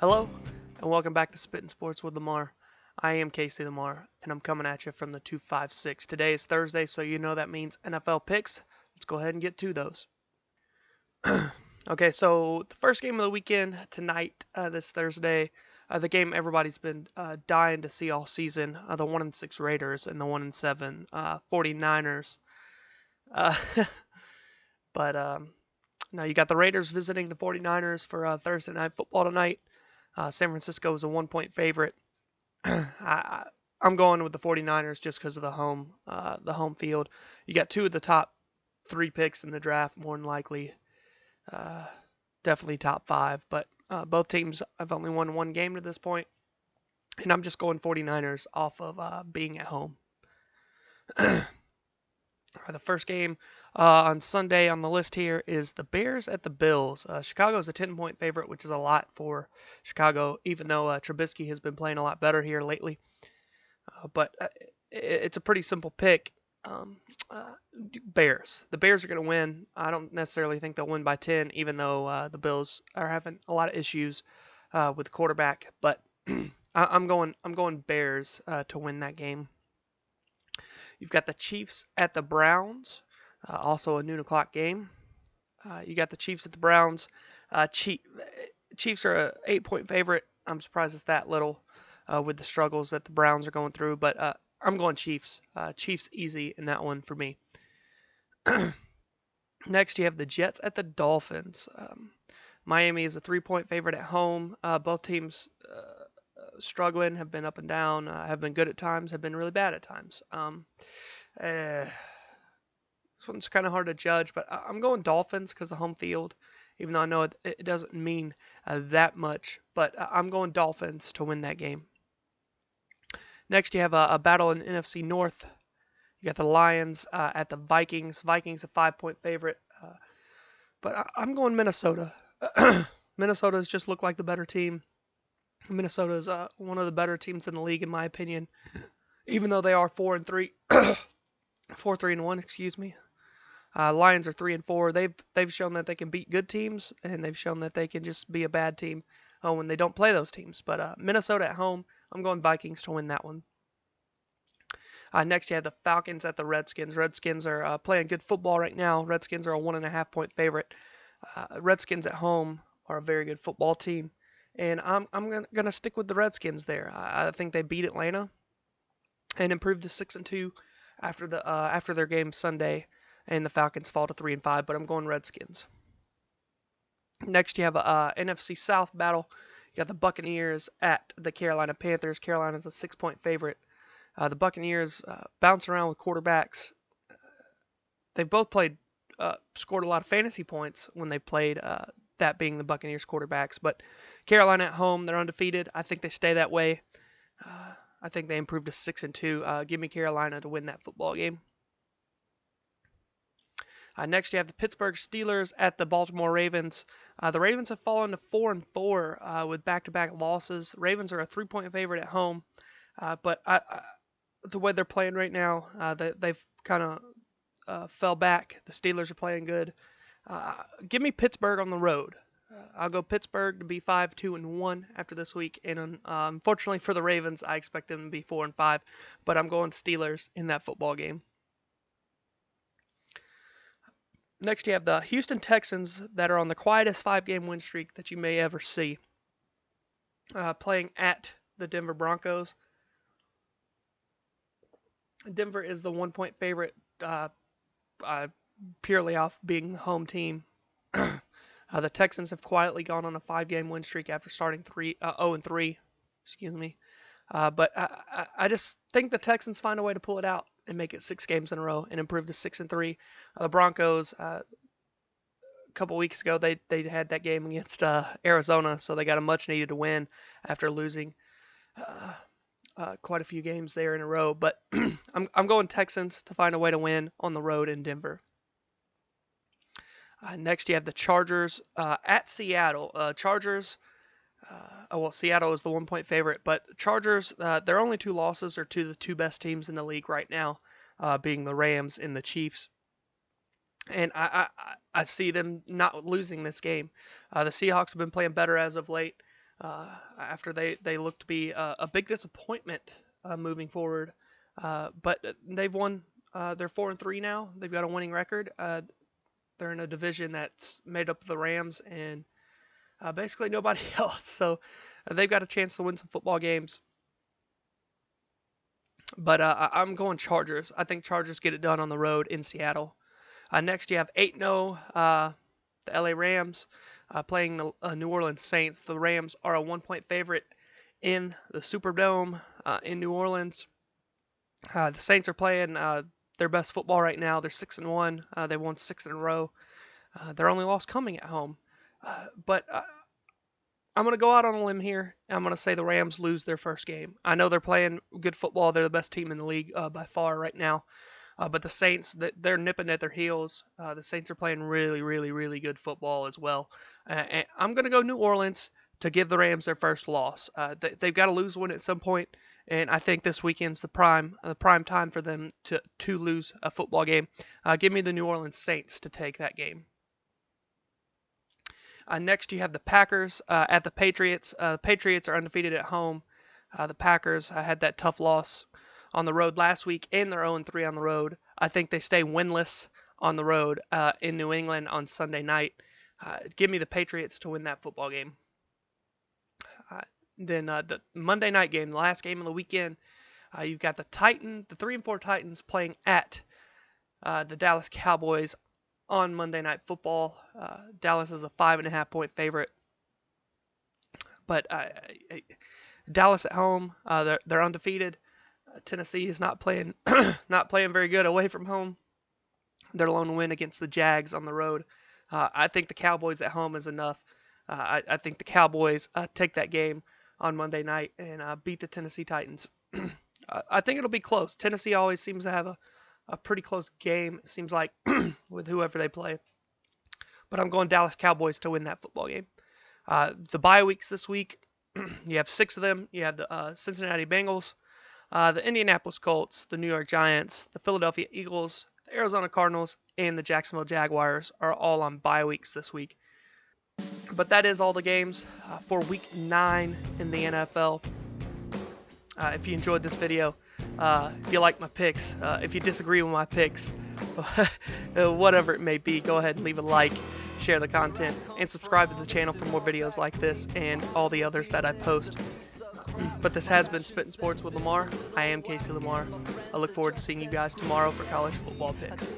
Hello, and welcome back to Spittin Sports with Lamar. I am Casey Lamar, and I'm coming at you from the 256. Today is Thursday, so you know that means NFL picks. Let's go ahead and get to those. Okay, so the first game of the weekend tonight, this Thursday, the game everybody's been dying to see all season, the 1-6 Raiders and the 1-7 49ers. Uh, but now you got the Raiders visiting the 49ers for Thursday Night Football tonight. San Francisco is a 1-point favorite. I'm going with the 49ers just because of the home field. You got two of the top three picks in the draft, more than likely. Definitely top five, but both teams have only won one game to this point, and I'm just going 49ers off of being at home. The first game on Sunday on the list here is the Bears at the Bills. Chicago is a 10-point favorite, which is a lot for Chicago, even though Trubisky has been playing a lot better here lately. But it's a pretty simple pick. Bears. The Bears are going to win. I don't necessarily think they'll win by 10, even though the Bills are having a lot of issues with the quarterback. But I'm going Bears to win that game. You've got the Chiefs at the Browns, also a noon o'clock game. You got the Chiefs at the Browns. Chiefs are a 8-point favorite. I'm surprised it's that little with the struggles that the Browns are going through, but I'm going Chiefs. Chiefs easy in that one for me. Next, you have the Jets at the Dolphins. Miami is a 3-point favorite at home. Both teams struggling, have been up and down, have been good at times, have been really bad at times. This one's kind of hard to judge, but I'm going Dolphins because of home field, even though I know it doesn't mean that much. But I'm going Dolphins to win that game. Next, you have a battle in the NFC North. You got the Lions at the Vikings. Vikings a 5-point favorite, but I'm going Minnesota. Minnesota's just looked like the better team. Minnesota is one of the better teams in the league, in my opinion, even though they are 4-3, 4-3-1. Excuse me. Lions are 3-4. They've shown that they can beat good teams, and they've shown that they can just be a bad team when they don't play those teams. But Minnesota at home, I'm going Vikings to win that one. Next, you have the Falcons at the Redskins. Redskins are playing good football right now. Redskins are a 1.5-point favorite. Redskins at home are a very good football team. And I'm gonna stick with the Redskins there. I think they beat Atlanta and improved to 6-2 after their game Sunday, and the Falcons fall to 3-5. But I'm going Redskins. Next, you have a NFC South battle. You got the Buccaneers at the Carolina Panthers. Carolina's a 6-point favorite. The Buccaneers bounce around with quarterbacks. They've both scored a lot of fantasy points when they played. That being the Buccaneers quarterbacks. But Carolina at home, they're undefeated. I think they stay that way. I think they improve to 6-2. Give me Carolina to win that football game. Next, you have the Pittsburgh Steelers at the Baltimore Ravens. The Ravens have fallen to 4-4 with back-to-back losses. Ravens are a 3-point favorite at home. But the way they're playing right now, they've kind of fell back. The Steelers are playing good. Give me Pittsburgh on the road. I'll go Pittsburgh to be 5-2-1 after this week, and unfortunately for the Ravens, I expect them to be 4-5. But I'm going Steelers in that football game. Next, you have the Houston Texans that are on the quietest 5-game win streak that you may ever see, playing at the Denver Broncos. Denver is the 1-point favorite. Purely off being the home team. The Texans have quietly gone on a 5-game win streak after starting 0-3. Excuse me. But I just think the Texans find a way to pull it out and make it 6 games in a row and improve to 6-3. The Broncos, a couple weeks ago, they had that game against Arizona, so they got a much-needed win after losing quite a few games there in a row. But I'm going Texans to find a way to win on the road in Denver. Next, you have the Chargers at Seattle. Seattle is the 1-point favorite, but Chargers, their only 2 losses are to the 2 best teams in the league right now, being the Rams and the Chiefs. And I see them not losing this game. The Seahawks have been playing better as of late. after they look to be a big disappointment moving forward. But they've won. They're 4-3 now. They've got a winning record. They're in a division that's made up of the Rams and basically nobody else. So they've got a chance to win some football games. But I'm going Chargers. I think Chargers get it done on the road in Seattle. Next, you have 8-0, the LA Rams playing the New Orleans Saints. The Rams are a 1-point favorite in the Superdome in New Orleans. The Saints are playing their best football right now. They're 6-1. They won 6 in a row. Their only loss coming at home. But I'm going to go out on a limb here. I'm going to say the Rams lose their first game. I know they're playing good football. They're the best team in the league by far right now. But the Saints, they're nipping at their heels. The Saints are playing really, really, really good football as well. And I'm going to go New Orleans to give the Rams their first loss. They've got to lose one at some point, and I think this weekend's the prime time for them to lose a football game. Give me the New Orleans Saints to take that game. Next, you have the Packers at the Patriots. The Patriots are undefeated at home. The Packers had that tough loss on the road last week, and they're 0-3 on the road. I think they stay winless on the road in New England on Sunday night. Give me the Patriots to win that football game. Then the Monday night game, the last game of the weekend, you've got the 3-4 Titans playing at the Dallas Cowboys on Monday Night Football. Dallas is a 5.5-point favorite. But Dallas at home, they're undefeated. Tennessee is not playing very good away from home. Their lone win against the Jags on the road. I think the Cowboys at home is enough. I think the Cowboys take that game on Monday night and beat the Tennessee Titans. I think it'll be close. Tennessee always seems to have a pretty close game, it seems like, with whoever they play. But I'm going Dallas Cowboys to win that football game. The bye weeks this week, you have 6 of them. You have the Cincinnati Bengals, the Indianapolis Colts, the New York Giants, the Philadelphia Eagles, the Arizona Cardinals, and the Jacksonville Jaguars are all on bye weeks this week. But that is all the games for Week 9 in the NFL. If you enjoyed this video, if you like my picks, if you disagree with my picks, whatever it may be, go ahead and leave a like, share the content, and subscribe to the channel for more videos like this and all the others that I post. But this has been Spittin' Sports with Lamar. I am Casey Lamar. I look forward to seeing you guys tomorrow for college football picks.